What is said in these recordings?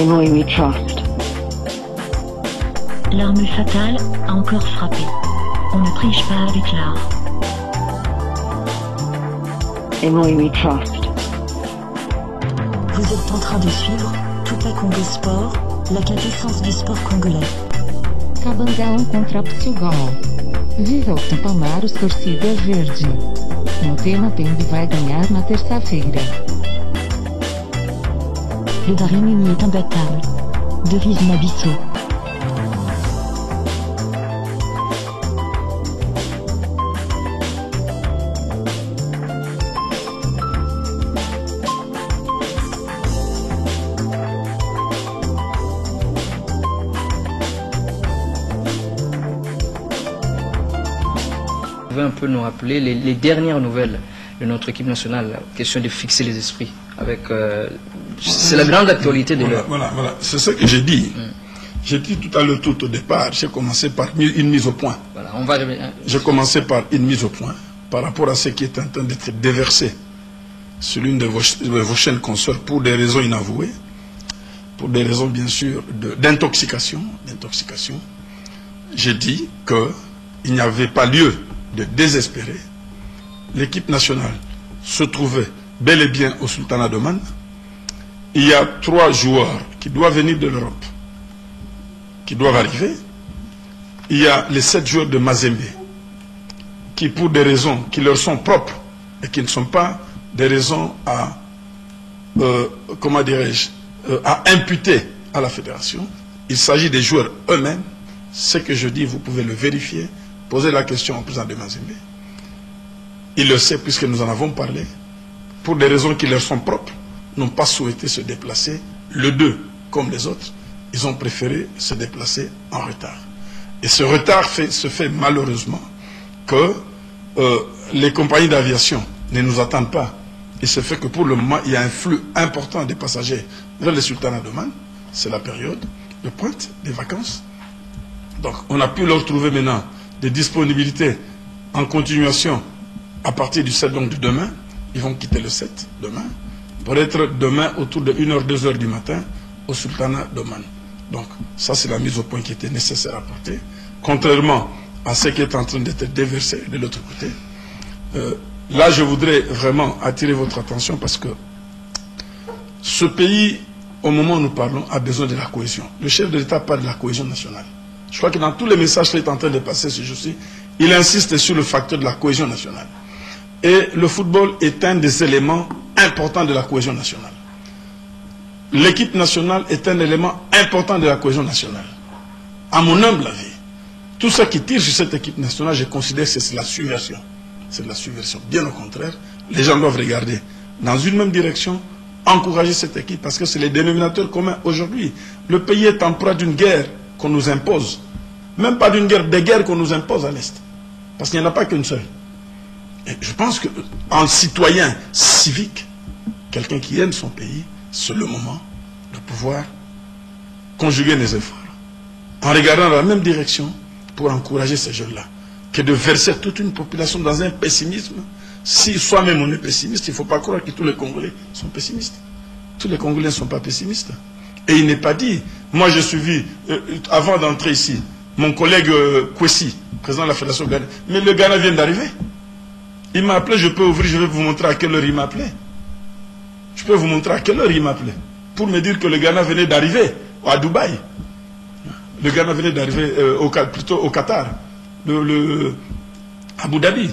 In We Trust. L'arme fatale a encore frappé. On ne triche pas avec l'art. In We Trust. Vous êtes en train de suivre toute la Congo Sport, la quintessence du sport congolais. Cabangão contra Portugal. Viva o Tupamar, os torcida verde. No tema Pembe vai ganhar na terça-feira. Le Barimuni est imbattable. Devise Mabisso. Vous pouvez un peu nous rappeler les dernières nouvelles de notre équipe nationale, la question de fixer les esprits avec c'est la grande actualité de l'heure. Voilà, c'est ce que j'ai dit. J'ai dit tout à l'heure, tout au départ, j'ai commencé par une mise au point. Voilà, on va revenir. J'ai commencé par une mise au point par rapport à ce qui est en train d'être déversé sur l'une de vos chaînes consoeurs pour des raisons inavouées, pour des raisons bien sûr d'intoxication. J'ai dit qu'il n'y avait pas lieu de désespérer. L'équipe nationale se trouvait bel et bien au Sultanat d'Oman. Il y a 3 joueurs qui doivent venir de l'Europe, qui doivent arriver. Il y a les 7 joueurs de Mazembe, qui pour des raisons qui leur sont propres et qui ne sont pas des raisons à, comment dirais-je, à imputer à la fédération. Il s'agit des joueurs eux-mêmes. Ce que je dis, vous pouvez le vérifier. Posez la question au président de Mazembe. Il le sait puisque nous en avons parlé. Pour des raisons qui leur sont propres, n'ont pas souhaité se déplacer le 2 comme les autres. Ils ont préféré se déplacer en retard. Et ce retard se fait malheureusement que les compagnies d'aviation ne nous attendent pas. Il se fait que pour le moment, il y a un flux important de passagers vers le Sultanat d'Oman. C'est la période de pointe des vacances. Donc on a pu leur trouver maintenant des disponibilités en continuation à partir du 7, donc de demain. Ils vont quitter le 7 demain pour être demain autour de 1h, 2h du matin au Sultanat d'Oman. Donc ça c'est la mise au point qui était nécessaire à apporter. Contrairement à ce qui est en train d'être déversé de l'autre côté. Là je voudrais vraiment attirer votre attention parce que ce pays, au moment où nous parlons, a besoin de la cohésion. Le chef de l'État parle de la cohésion nationale. Je crois que dans tous les messages qu'il est en train de passer ce jour-ci, il insiste sur le facteur de la cohésion nationale. Et le football est un des éléments importants de la cohésion nationale. L'équipe nationale est un élément important de la cohésion nationale. À mon humble avis, tout ce qui tire sur cette équipe nationale, je considère que c'est la subversion. C'est de la subversion. Bien au contraire, les gens doivent regarder dans une même direction, encourager cette équipe parce que c'est les dénominateurs communs. Aujourd'hui, le pays est en proie d'une guerre qu'on nous impose. Même pas d'une guerre, des guerres qu'on nous impose à l'Est. Parce qu'il n'y en a pas qu'une seule. Et je pense qu'en citoyen civique, quelqu'un qui aime son pays, c'est le moment de pouvoir conjuguer les efforts en regardant dans la même direction pour encourager ces jeunes-là. Que de verser toute une population dans un pessimisme. Si soi-même on est pessimiste, il ne faut pas croire que tous les Congolais sont pessimistes. Tous les Congolais ne sont pas pessimistes. Et il n'est pas dit. Moi j'ai suivi, avant d'entrer ici, mon collègue Kwesi, président de la Fédération Ghana. Mais le Ghana vient d'arriver. Il m'a appelé, je peux ouvrir, je vais vous montrer à quelle heure il m'a appelé. Je peux vous montrer à quelle heure il m'a appelé. Pour me dire que le Ghana venait d'arriver à Dubaï. Le Ghana venait d'arriver plutôt au Qatar. Abu Dhabi.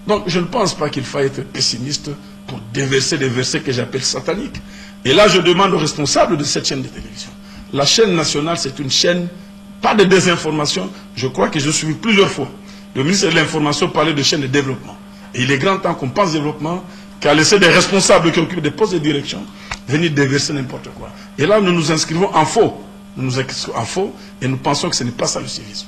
Donc je ne pense pas qu'il faille être pessimiste pour déverser des versets que j'appelle sataniques. Et là je demande aux responsables de cette chaîne de télévision. La chaîne nationale c'est une chaîne, pas de désinformation. Je crois que je suis plusieurs fois. Le ministre de l'Information parlait de chaîne de développement. Et il est grand temps qu'on pense développement, qu'à laisser des responsables qui occupent des postes de direction venir déverser n'importe quoi. Et là, nous nous inscrivons en faux. Nous nous inscrivons en faux et nous pensons que ce n'est pas ça le civisme.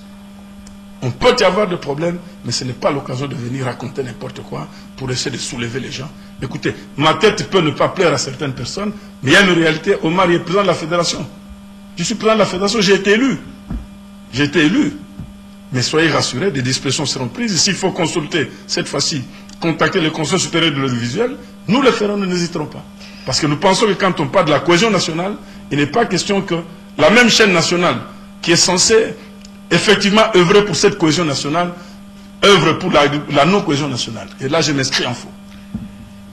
On peut y avoir des problèmes, mais ce n'est pas l'occasion de venir raconter n'importe quoi pour essayer de soulever les gens. Écoutez, ma tête peut ne pas plaire à certaines personnes, mais il y a une réalité. Omar est président de la fédération. Je suis président de la fédération, j'ai été élu. J'ai été élu. Mais soyez rassurés, des dispositions seront prises. S'il faut consulter, cette fois-ci, contacter le Conseil supérieur de l'audiovisuel, nous le ferons, nous n'hésiterons pas. Parce que nous pensons que quand on parle de la cohésion nationale, il n'est pas question que la même chaîne nationale qui est censée effectivement œuvrer pour cette cohésion nationale, œuvre pour la non-cohésion nationale. Et là, je m'inscris en faux.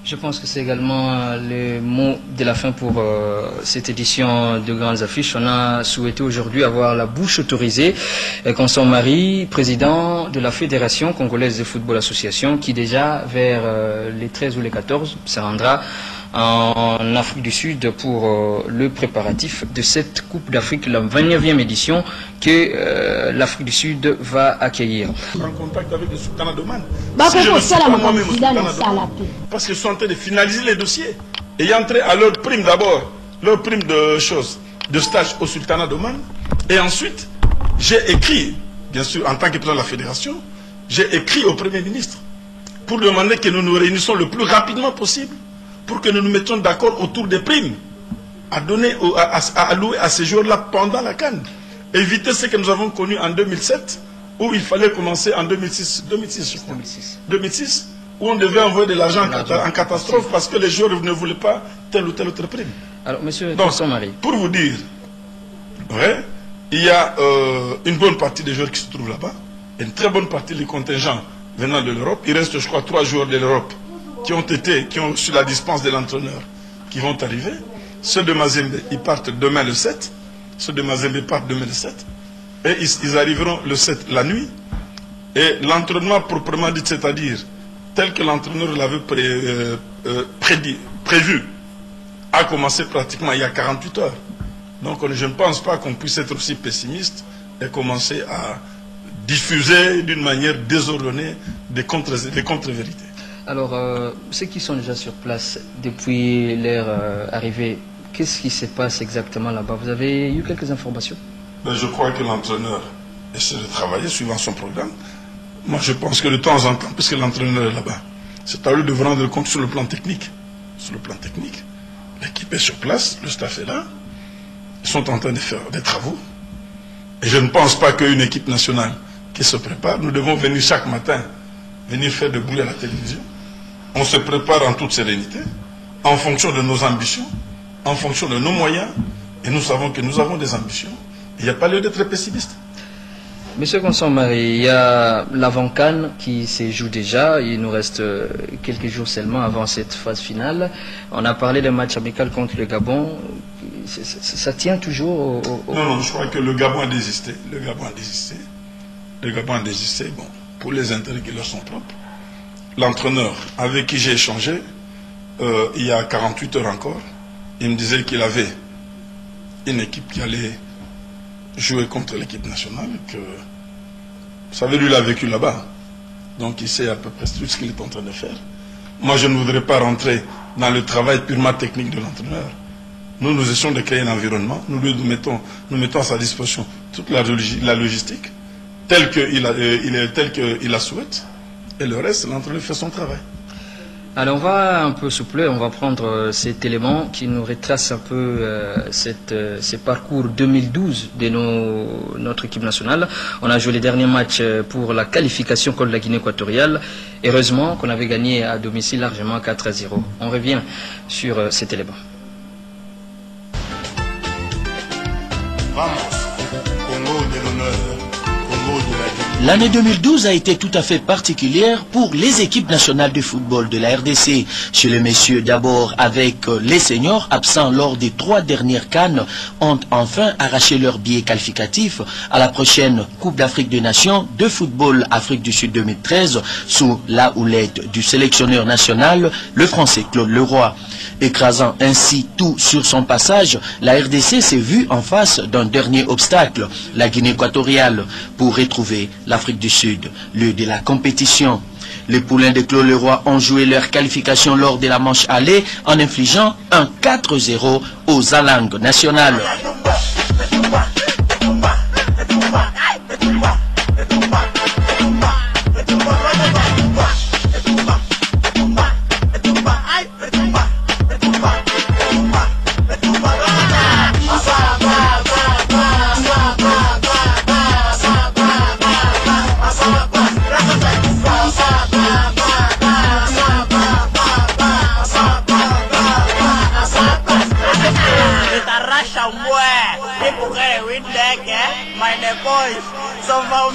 Je pense que c'est également le mot de la fin pour cette édition de Grandes Affiches. On a souhaité aujourd'hui avoir la bouche autorisée. Constant Marie, président de la Fédération congolaise de football association, qui déjà vers les 13 ou les 14 se rendra en Afrique du Sud pour le préparatif de cette Coupe d'Afrique, la 29e édition que l'Afrique du Sud va accueillir. En contact avec le sultanat d'Oman. Parce qu'ils sont en train de finaliser les dossiers et y entrer à leur prime d'abord, leur prime de stage au sultanat d'Oman. Et ensuite, j'ai écrit, bien sûr, en tant que président de la fédération, j'ai écrit au Premier ministre pour demander que nous nous réunissons le plus rapidement possible pour que nous nous mettions d'accord autour des primes à donner, à allouer à ces jours-là pendant la CAN. Éviter ce que nous avons connu en 2007, où il fallait commencer en 2006, où on devait envoyer de l'argent en catastrophe parce que les joueurs ne voulaient pas telle ou telle autre prime. Alors, monsieur Marie, pour vous dire, ouais, il y a une bonne partie des joueurs qui se trouvent là-bas, une très bonne partie des contingents venant de l'Europe. Il reste, je crois, 3 joueurs de l'Europe qui ont sur la dispense de l'entraîneur, qui vont arriver. Ceux de Mazembe, ils partent demain le 7. Ceux de Mazembe partent demain le 7. Et ils arriveront le 7 la nuit. Et l'entraînement proprement dit, c'est-à-dire tel que l'entraîneur l'avait prévu, a commencé pratiquement il y a 48 heures. Donc je ne pense pas qu'on puisse être aussi pessimiste et commencer à diffuser d'une manière désordonnée des contre-vérités. Alors, ceux qui sont déjà sur place depuis leur arrivée, qu'est-ce qui se passe exactement là-bas? Vous avez eu quelques informations? Je crois que l'entraîneur essaie de travailler suivant son programme. Moi, je pense que de temps en temps, puisque l'entraîneur est là-bas, c'est à lui de vous rendre compte sur le plan technique. Sur le plan technique, l'équipe est sur place, le staff est là, ils sont en train de faire des travaux. Et je ne pense pas qu'une équipe nationale qui se prépare, nous devons venir chaque matin, venir faire de bruit à la télévision. On se prépare en toute sérénité, en fonction de nos ambitions, en fonction de nos moyens, et nous savons que nous avons des ambitions. Il n'y a pas lieu d'être pessimiste. Monsieur Constant Marie, il y a l'avant-CAN qui se joue déjà. Il nous reste quelques jours seulement avant cette phase finale. On a parlé d'un match amical contre le Gabon. Ça tient toujours Non, je crois que le Gabon a désisté. Le Gabon a désisté, bon, pour les intérêts qui leur sont propres. L'entraîneur avec qui j'ai échangé, il y a 48 heures encore, il me disait qu'il avait une équipe qui allait jouer contre l'équipe nationale, que, vous savez, lui, il a vécu là-bas. Donc, il sait à peu près tout ce qu'il est en train de faire. Moi, je ne voudrais pas rentrer dans le travail purement technique de l'entraîneur. Nous essayons de créer un environnement. Nous mettons à sa disposition toute la logistique, telle qu'il la souhaite. Et le reste, l'entraîneur fait son travail. Alors on va un peu soupler, on va prendre cet élément qui nous retrace un peu ce parcours 2012 de notre équipe nationale. On a joué les derniers matchs pour la qualification contre la Guinée équatoriale. Heureusement qu'on avait gagné à domicile largement 4-0. On revient sur cet élément. L'année 2012 a été tout à fait particulière pour les équipes nationales de football de la RDC. Chez les messieurs d'abord avec les seniors absents lors des 3 dernières CAN ont enfin arraché leur billet qualificatif à la prochaine Coupe d'Afrique des Nations de football Afrique du Sud 2013 sous la houlette du sélectionneur national, le français Claude Leroy. Écrasant ainsi tout sur son passage, la RDC s'est vue en face d'un dernier obstacle, la Guinée équatoriale, pour retrouver l'Afrique du Sud, lieu de la compétition. Les poulains de Claude Leroy ont joué leur qualification lors de la manche aller en infligeant un 4-0 aux Alangues nationales. Ça va,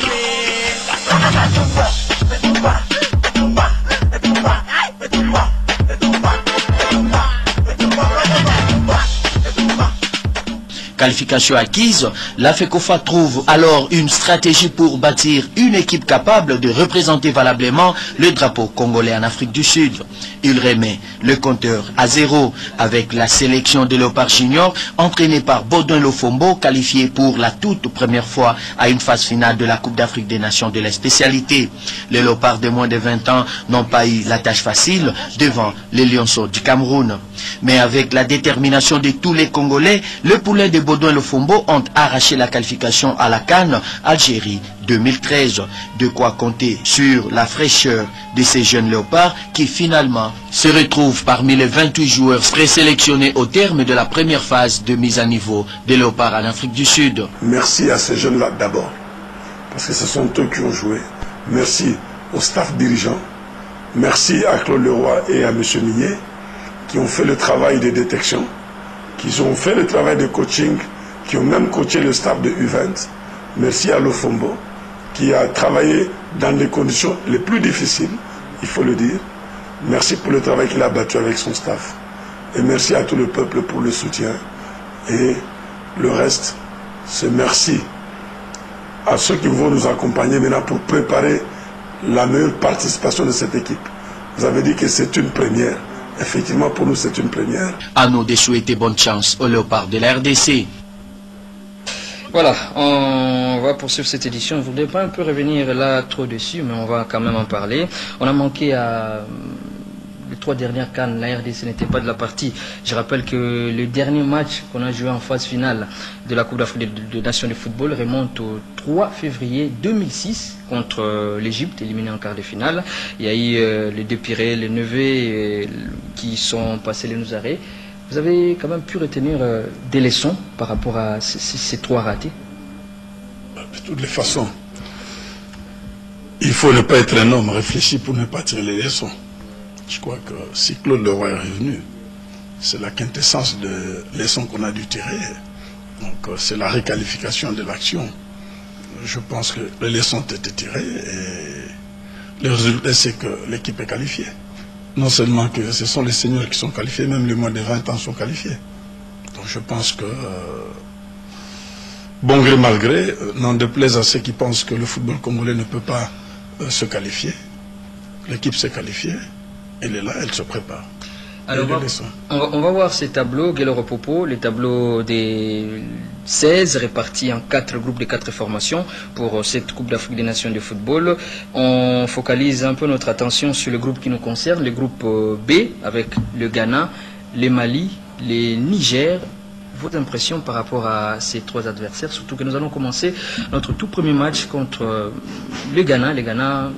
Qualification acquise, la FECOFA trouve alors une stratégie pour bâtir une équipe capable de représenter valablement le drapeau congolais en Afrique du Sud. Il remet le compteur à 0 avec la sélection de Léopard Junior entraînée par Baudouin Lofombo, qualifié pour la toute première fois à une phase finale de la Coupe d'Afrique des Nations de la spécialité. Les Léopards de moins de 20 ans n'ont pas eu la tâche facile devant les Lionceaux du Cameroun. Mais avec la détermination de tous les Congolais, le poulet de Baudouin Lofombo ont arraché la qualification à la CAN Algérie 2013. De quoi compter sur la fraîcheur de ces jeunes léopards qui finalement se retrouvent parmi les 28 joueurs présélectionnés au terme de la première phase de mise à niveau des léopards en Afrique du Sud. Merci à ces jeunes-là d'abord, parce que ce sont eux qui ont joué. Merci au staff dirigeant. Merci à Claude Leroy et à M. Millet qui ont fait le travail de détection, qui ont fait le travail de coaching, qui ont même coaché le staff de U20. Merci à Lofombo qui a travaillé dans les conditions les plus difficiles, il faut le dire. Merci pour le travail qu'il a battu avec son staff. Et merci à tout le peuple pour le soutien. Et le reste, c'est merci à ceux qui vont nous accompagner maintenant pour préparer la meilleure participation de cette équipe. Vous avez dit que c'est une première. Effectivement, pour nous, c'est une première. À nous de souhaiter bonne chance aux léopards de la RDC. Voilà, on va poursuivre cette édition. Je ne voudrais pas un peu revenir là trop dessus, mais on va quand même en parler. On a manqué à les 3 dernières CAN, la RDC n'était pas de la partie. Je rappelle que le dernier match qu'on a joué en phase finale de la Coupe d'Afrique des Nations de football remonte au 3 février 2006 contre l'Égypte, éliminé en quart de finale. Il y a eu les Dépiré, les Neveu qui sont passés les Nouzaré. Vous avez quand même pu retenir des leçons par rapport à ces 3 ratés? De toutes les façons, il faut ne pas être un homme réfléchi pour ne pas tirer les leçons. Je crois que si Claude Leroy est revenu, c'est la quintessence de leçons qu'on a dû tirer. Donc c'est la réqualification de l'action. Je pense que les leçons ont été tirées et le résultat c'est que l'équipe est qualifiée. Non seulement que ce sont les seniors qui sont qualifiés, même les moins de 20 ans sont qualifiés. Donc je pense que, bon gré mal gré, n'en déplaise à ceux qui pensent que le football congolais ne peut pas se qualifier, l'équipe s'est qualifiée, elle est là, elle se prépare. Alors on va voir ces tableaux, Guélo Popo, les tableaux des 16 répartis en 4 groupes de 4 formations pour cette Coupe d'Afrique des Nations de football. On focalise un peu notre attention sur le groupe qui nous concerne, le groupe B, avec le Ghana, le Mali, le Niger. Vos impressions par rapport à ces 3 adversaires, surtout que nous allons commencer notre tout premier match contre le Ghana. Le Ghana,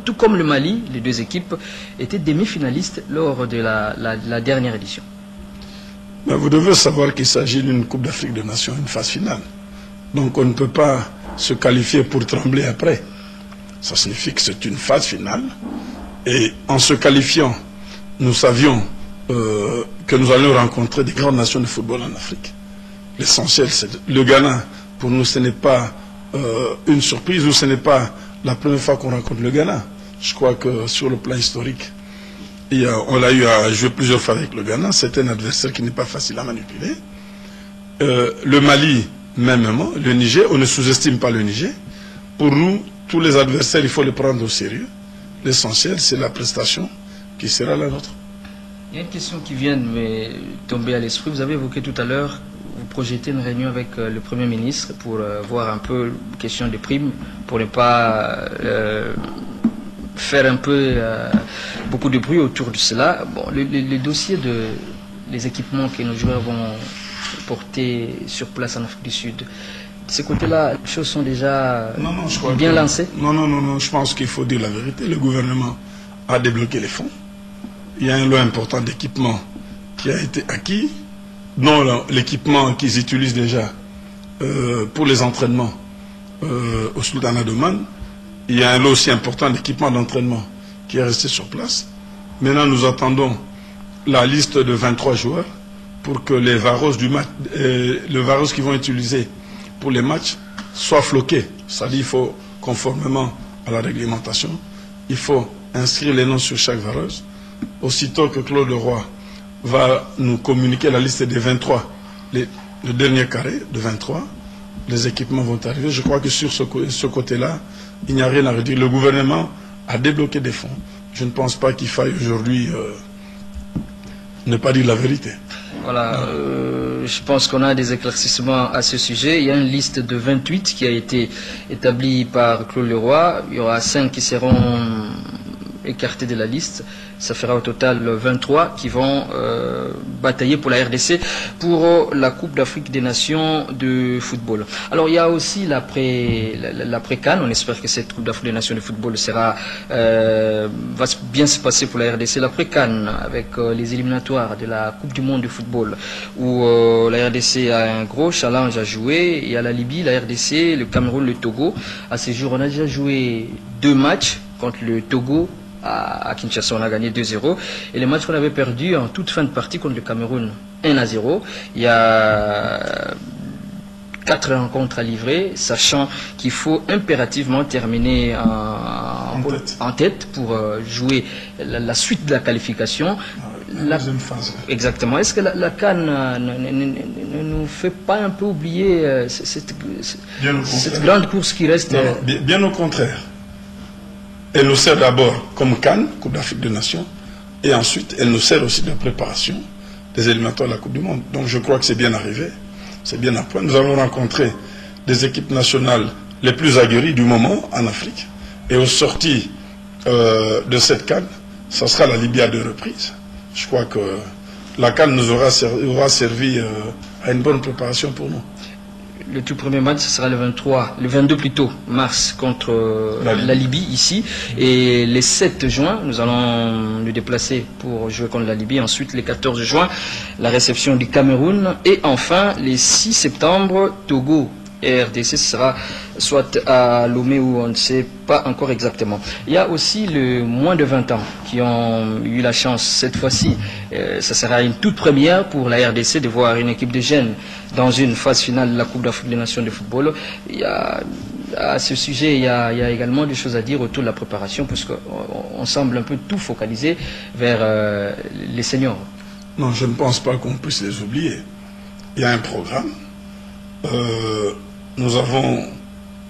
tout comme le Mali, les 2 équipes étaient demi-finalistes lors de la dernière édition. Mais vous devez savoir qu'il s'agit d'une Coupe d'Afrique des Nations, une phase finale. Donc on ne peut pas se qualifier pour trembler après. Ça signifie que c'est une phase finale. Et en se qualifiant, nous savions que nous allions rencontrer des grandes nations de football en Afrique. L'essentiel, c'est le Ghana. Pour nous, ce n'est pas une surprise ou ce n'est pas la première fois qu'on rencontre le Ghana. Je crois que sur le plan historique, on a eu à jouer plusieurs fois avec le Ghana. C'est un adversaire qui n'est pas facile à manipuler. Le Mali, mêmement, le Niger, on ne sous-estime pas le Niger. Pour nous, tous les adversaires, il faut les prendre au sérieux. L'essentiel, c'est la prestation qui sera la nôtre. Il y a une question qui vient de me tomber à l'esprit. Vous avez évoqué tout à l'heure, vous projetez une réunion avec le Premier ministre pour voir un peu la question des primes, pour ne pas faire un peu beaucoup de bruit autour de cela. Bon, les dossiers les équipements que nos joueurs vont porter sur place en Afrique du Sud, de ce côté-là, les choses sont déjà bien lancées? Non, je pense qu'il faut dire la vérité. Le gouvernement a débloqué les fonds. Il y a un lot important d'équipements qui a été acquis, dont l'équipement qu'ils utilisent déjà pour les entraînements au Sultanat d'Oman. Il y a un lot aussi important d'équipements d'entraînement qui est resté sur place. Maintenant, nous attendons la liste de 23 joueurs pour que les varos le varos qu'ils vont utiliser pour les matchs soit floqué. C'est-à-dire qu'il faut, conformément à la réglementation, il faut inscrire les noms sur chaque vareuse. Aussitôt que Claude Leroy va nous communiquer la liste des 23, le dernier carré de 23, les équipements vont arriver. Je crois que sur ce côté-là, il n'y a rien à redire. Le gouvernement a débloqué des fonds. Je ne pense pas qu'il faille aujourd'hui ne pas dire la vérité. Voilà, je pense qu'on a des éclaircissements à ce sujet. Il y a une liste de 28 qui a été établie par Claude Leroy. Il y aura 5 qui seront écartés de la liste. Ça fera au total 23 qui vont batailler pour la RDC pour la Coupe d'Afrique des Nations de football. Alors il y a aussi l'après-CAN. On espère que cette Coupe d'Afrique des Nations de football va bien se passer pour la RDC. L'après-CAN avec les éliminatoires de la Coupe du Monde de football où la RDC a un gros challenge à jouer. Il y a la Libye, la RDC, le Cameroun, le Togo. À ce jour, on a déjà joué 2 matchs contre le Togo. À Kinshasa, on a gagné 2-0. Et les matchs qu'on avait perdus en toute fin de partie contre le Cameroun, 1-0. Il y a 4 rencontres à livrer, sachant qu'il faut impérativement terminer en tête pour jouer la suite de la qualification. La deuxième phase. Exactement. Est-ce que la CAN ne nous fait pas un peu oublier cette grande course qui reste? Non, bien au contraire. Elle nous sert d'abord comme CAN, Coupe d'Afrique des Nations, et ensuite elle nous sert aussi de préparation des éliminatoires de la Coupe du Monde. Donc je crois que c'est bien arrivé, c'est bien à point. Nous avons rencontré des équipes nationales les plus aguerries du moment en Afrique, et au sorti de cette CAN, ça sera la Libye à 2 reprises. Je crois que la CAN nous aura servi à une bonne préparation pour nous. Le tout premier match, ce sera le 22 plutôt, mars contre la Libye ici. Et les 7 juin, nous allons nous déplacer pour jouer contre la Libye. Ensuite, les 14 juin, la réception du Cameroun. Et enfin, les 6 septembre, Togo et RDC, ce sera soit à Lomé ou on ne sait pas encore exactement. Il y a aussi le moins de 20 ans qui ont eu la chance cette fois-ci. Ça sera une toute première pour la RDC de voir une équipe de jeunes dans une phase finale de la Coupe d'Afrique des Nations de football. À ce sujet, il y a également des choses à dire autour de la préparation, puisqu'on semble un peu tout focaliser vers les seniors. Non, je ne pense pas qu'on puisse les oublier. Il y a un programme. Nous avons,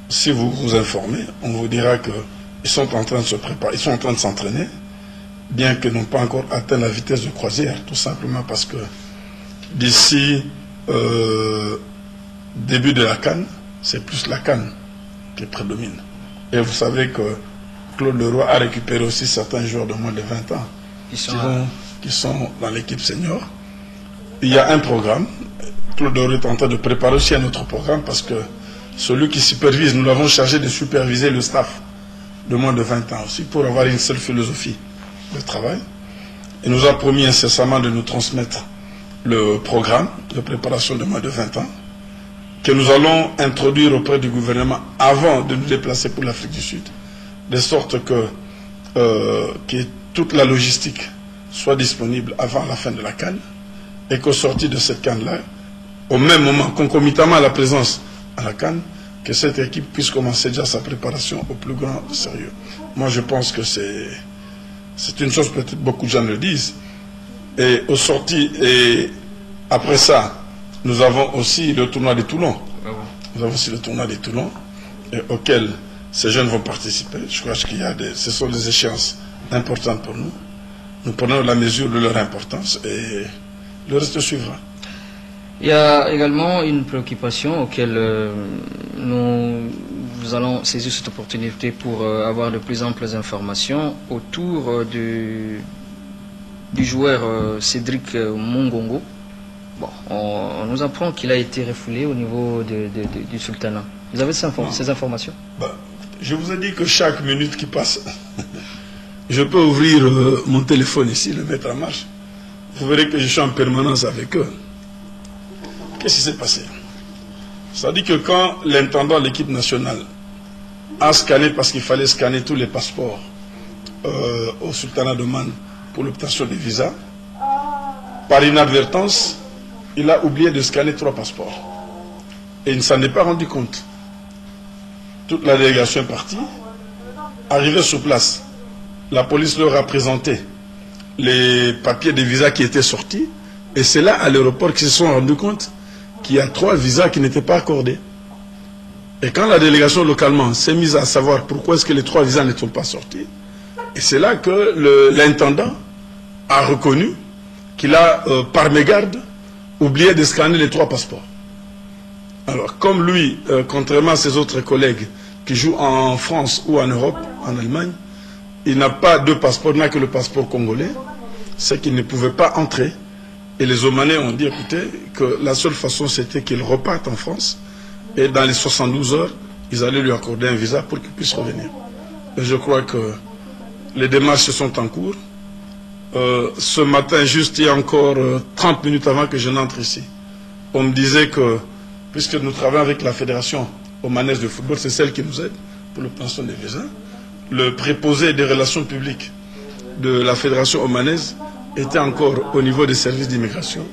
si vous vous informez, on vous dira qu'ils sont en train de se préparer, ils sont en train de s'entraîner, bien qu'ils n'ont pas encore atteint la vitesse de croisière, tout simplement parce que d'ici début de la CAN, c'est plus la CAN qui prédomine. Et vous savez que Claude Leroy a récupéré aussi certains joueurs de moins de 20 ans qui sont dans l'équipe senior. Il y a un programme. Claude Leroy est en train de préparer aussi un autre programme parce que celui qui supervise, nous l'avons chargé de superviser le staff de moins de 20 ans aussi pour avoir une seule philosophie de travail. Il nous a promis incessamment de nous transmettre le programme de préparation de moins de 20 ans que nous allons introduire auprès du gouvernement avant de nous déplacer pour l'Afrique du Sud, de sorte que toute la logistique soit disponible avant la fin de la CAN et qu'au sorti de cette CAN-là, au même moment, concomitamment à la présence à la CAN, que cette équipe puisse commencer déjà sa préparation au plus grand sérieux. Moi, je pense que c'est une chose, peut-être beaucoup de gens le disent. Et au sorti, et après ça, nous avons aussi le tournoi de Toulon. Nous avons aussi le tournoi de Toulon, auquel ces jeunes vont participer. Je crois qu'il y a ce sont des échéances importantes pour nous. Nous prenons la mesure de leur importance et le reste suivra. Il y a également une préoccupation auquel nous allons saisir cette opportunité pour avoir de plus amples informations autour du joueur Cédric Mongongo. Bon, on nous apprend qu'il a été refoulé au niveau du sultanat. Vous avez ces informations? Je vous ai dit que chaque minute qui passe, je peux ouvrir mon téléphone ici, le mettre en marche. Vous verrez que je suis en permanence avec eux. Qu'est-ce qui s'est passé? C'est-à-dire que quand l'intendant de l'équipe nationale a scanné, parce qu'il fallait scanner tous les passeports au sultanat d'Oman pour l'obtention des visas, par inadvertance, il a oublié de scanner 3 passeports. Et il ne s'en est pas rendu compte. Toute la délégation est partie. Arrivé sur place, la police leur a présenté les papiers de visa qui étaient sortis. Et c'est là, à l'aéroport, qu'ils se sont rendus compte qu'il y a 3 visas qui n'étaient pas accordés. Et quand la délégation localement s'est mise à savoir pourquoi est-ce que les 3 visas ne sont pas sortis, et c'est là que l'intendant a reconnu qu'il a, par mégarde, oublié de scanner les 3 passeports. Alors, comme lui, contrairement à ses autres collègues qui jouent en France ou en Europe, en Allemagne, il n'a pas de passeport, il n'a que le passeport congolais, c'est qu'il ne pouvait pas entrer. Et les Omanais ont dit, écoutez, que la seule façon c'était qu'il reparte en France, et dans les 72 heures, ils allaient lui accorder un visa pour qu'il puisse revenir. Et je crois que les démarches sont en cours. Ce matin, juste il y a encore 30 minutes avant que je n'entre ici, on me disait que, puisque nous travaillons avec la Fédération omanaise de football, c'est celle qui nous aide pour l'obtention des visas, le préposé des relations publiques de la Fédération omanaise était encore au niveau des services d'immigration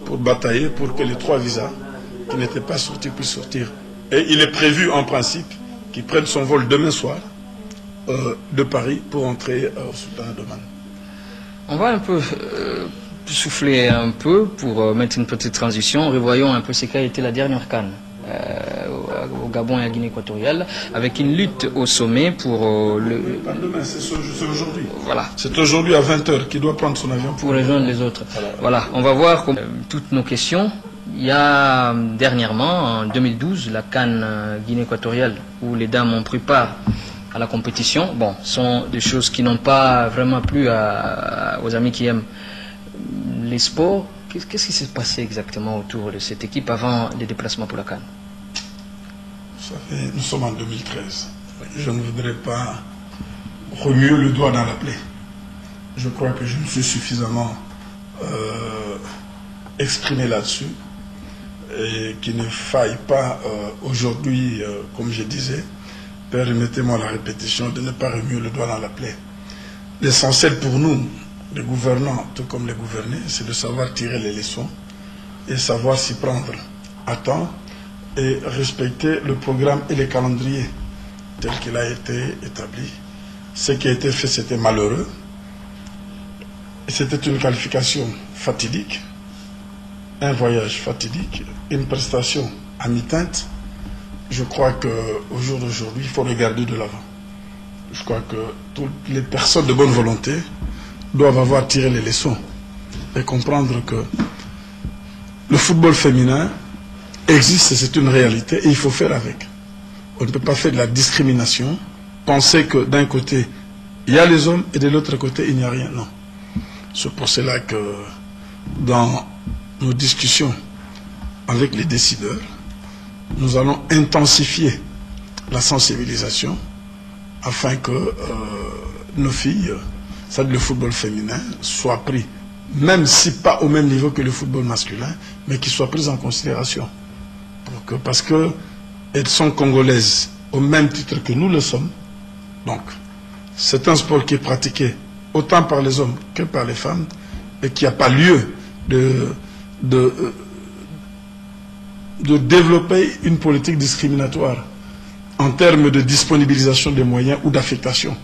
pour batailler pour que les 3 visas qui n'étaient pas sortis puissent sortir. Et il est prévu en principe qu'il prenne son vol demain soir de Paris pour entrer au Sultanat d'Oman. On va un peu souffler un peu pour mettre une petite transition. Revoyons un peu ce qu'a été la dernière CAN au Gabon et à Guinée équatoriale, avec une lutte au sommet pour Pas demain, c'est aujourd'hui. Voilà. C'est aujourd'hui à 20 h qu'il doit prendre son avion pour rejoindre les autres. Voilà, on va voir toutes nos questions. Il y a dernièrement, en 2012, la CAN Guinée équatoriale, où les dames ont pris part à la compétition. Bon, sont des choses qui n'ont pas vraiment plu aux amis qui aiment les sports. Qu'est-ce qui s'est passé exactement autour de cette équipe avant les déplacements pour la CAN? Nous sommes en 2013. Je ne voudrais pas remuer le doigt dans la plaie. Je crois que je me suis suffisamment exprimé là-dessus et qu'il ne faille pas aujourd'hui, comme je disais, permettez-moi la répétition, de ne pas remuer le doigt dans la plaie. L'essentiel pour nous, les gouvernants, tout comme les gouvernés, c'est de savoir tirer les leçons et savoir s'y prendre à temps et respecter le programme et les calendriers tel qu'il a été établi. Ce qui a été fait, c'était malheureux. C'était une qualification fatidique, un voyage fatidique, une prestation à mi-teinte. Je crois qu'au jour d'aujourd'hui, il faut regarder de l'avant. Je crois que toutes les personnes de bonne volonté doivent avoir tiré les leçons et comprendre que le football féminin existe et c'est une réalité et il faut faire avec. On ne peut pas faire de la discrimination, penser que d'un côté il y a les hommes et de l'autre côté il n'y a rien. Non. C'est pour cela que dans nos discussions avec les décideurs, nous allons intensifier la sensibilisation afin que nos filles, c'est-à-dire le football féminin, soit pris, même si pas au même niveau que le football masculin, mais qu'il soit pris en considération. Parce qu'elles sont congolaises au même titre que nous le sommes. Donc, c'est un sport qui est pratiqué autant par les hommes que par les femmes et qui n'a pas lieu de développer une politique discriminatoire en termes de disponibilisation des moyens ou d'affectation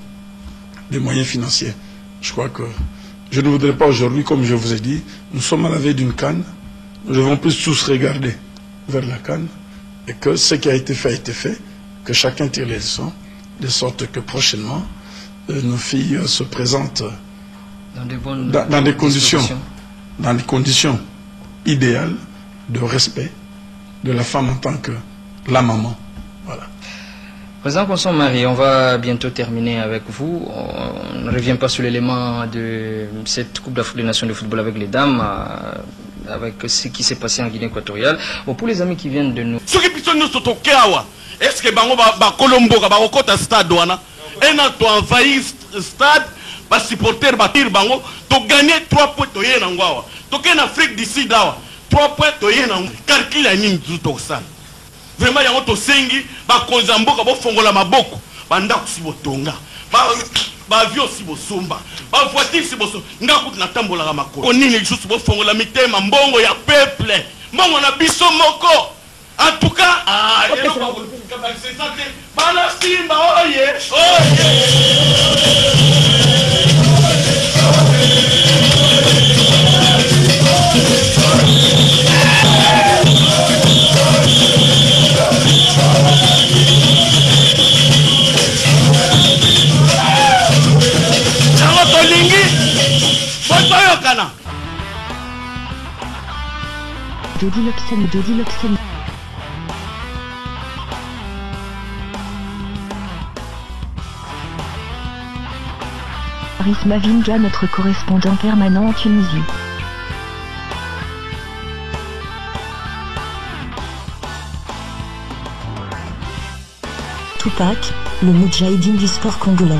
des moyens financiers. Je crois que je ne voudrais pas aujourd'hui, comme je vous ai dit, nous sommes à la veille d'une CAN, nous devons plus tous regarder vers la CAN et que ce qui a été fait, que chacun tire les leçons, de sorte que prochainement, nos filles se présentent dans des conditions idéales de respect de la femme en tant que la maman. Voilà. Président Constant-Marie, on va bientôt terminer avec vous. On ne revient pas sur l'élément de cette Coupe d'Afrique des Nations de football avec les dames, avec ce qui s'est passé en Guinée équatoriale. Bon, pour les amis qui viennent de nous... Est-ce que Colombo va stade et na to envahir stade ba supporter batir bango to gagner 3 points to yena ngwawa to ken Afrique du Sud awa 3 points to yena calcul ya nini to ça vraiment yango to sengi ba konzamboka bo fongola maboko banda kusibotonga ba avion sibosomba ba voiture siboso ngakuti na tambola ka makolo nini juste bo fongola mitema mbongo ya peuple mbongo na biso moko En tout cas, c'est ça. Bana Simba, oh yeah, oh yeah. Dodi l'Oxen. Aris Mavinga, notre correspondant permanent en Tunisie. Tupac, le Moudjahidine du sport congolais.